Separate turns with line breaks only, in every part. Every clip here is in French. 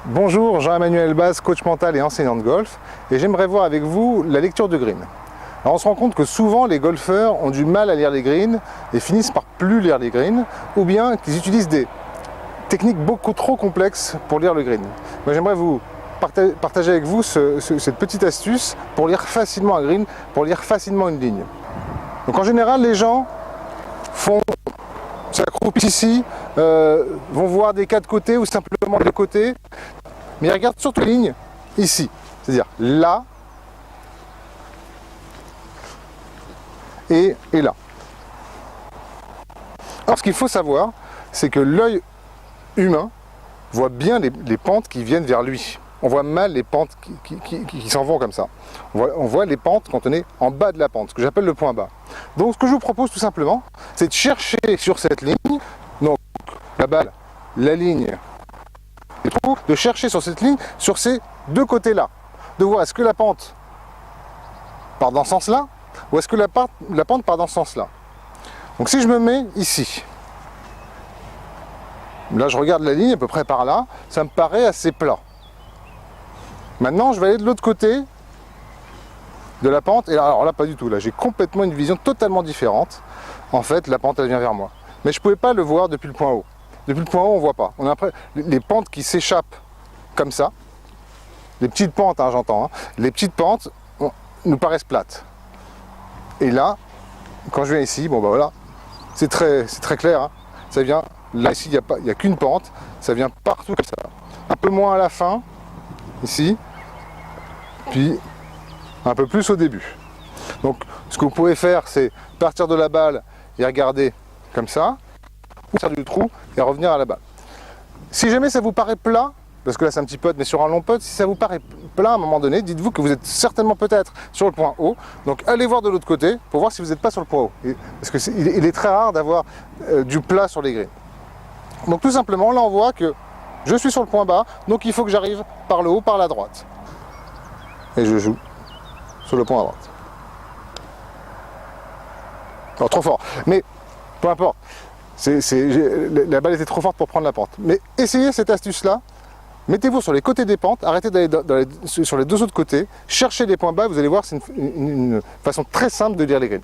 Bonjour, Jean-Emmanuel Baz, coach mental et enseignant de golf, et j'aimerais voir avec vous la lecture de green. Alors on se rend compte que souvent les golfeurs ont du mal à lire les greens et finissent par plus lire les greens, ou bien qu'ils utilisent des techniques beaucoup trop complexes pour lire le green. Moi j'aimerais vous partager avec vous cette petite astuce pour lire facilement un green, pour lire facilement une ligne. Donc en général les gens s'accroupissent ici, vont voir des cas de côté ou simplement des côtés, mais ils regardent surtout les lignes ici, c'est-à-dire là et là. Alors ce qu'il faut savoir, c'est que l'œil humain voit bien les pentes qui viennent vers lui. On voit mal les pentes qui s'en vont comme ça. On voit les pentes quand on est en bas de la pente, ce que j'appelle le point bas. Donc ce que je vous propose tout simplement, c'est de chercher sur cette ligne, donc la balle, la ligne, les trous, de chercher sur cette ligne, sur ces deux côtés-là, de voir est-ce que la pente part dans ce sens-là, ou est-ce que la pente part dans ce sens-là. Donc si je me mets ici, là je regarde la ligne à peu près par là, ça me paraît assez plat. Maintenant je vais aller de l'autre côté de la pente, et là, alors là pas du tout, là j'ai complètement une vision totalement différente. En fait la pente elle vient vers moi. Mais je ne pouvais pas le voir depuis le point haut. Depuis le point haut on ne voit pas. On a après les pentes qui s'échappent comme ça, les petites pentes hein, j'entends, hein. Les petites pentes nous paraissent plates. Et là, quand je viens ici, bon bah voilà, c'est très clair, hein. Ça vient, là ici il n'y a qu'une pente, ça vient partout comme ça. Un peu moins à la fin, ici, puis un peu plus au début. Donc ce que vous pouvez faire, c'est partir de la balle et regarder comme ça, ou sortir du trou et revenir à la balle. Si jamais ça vous paraît plat, parce que là c'est un petit putt, mais sur un long putt, si ça vous paraît plat à un moment donné, dites-vous que vous êtes certainement peut-être sur le point haut, donc allez voir de l'autre côté pour voir si vous n'êtes pas sur le point haut. Parce qu'il est très rare d'avoir du plat sur les greens. Donc tout simplement, là on voit que je suis sur le point bas, donc il faut que j'arrive par le haut, par la droite. Et je joue sur le point à droite. Alors trop fort, mais peu importe. La balle était trop forte pour prendre la pente. Mais essayez cette astuce-là. Mettez-vous sur les côtés des pentes, arrêtez d'aller sur les deux autres côtés, cherchez les points bas, vous allez voir, c'est une façon très simple de lire les greens.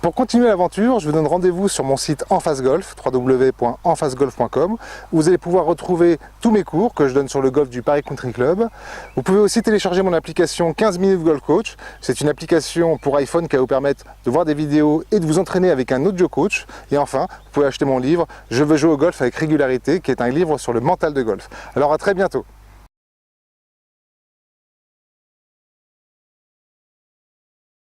Pour continuer l'aventure, je vous donne rendez-vous sur mon site Enface Golf, www.enfacegolf.com, où vous allez pouvoir retrouver tous mes cours que je donne sur le golf du Paris Country Club. Vous pouvez aussi télécharger mon application 15 minutes Golf Coach. C'est une application pour iPhone qui va vous permettre de voir des vidéos et de vous entraîner avec un audio coach. Et enfin, vous pouvez acheter mon livre « Je veux jouer au golf avec régularité » qui est un livre sur le mental de golf. Alors à très bientôt.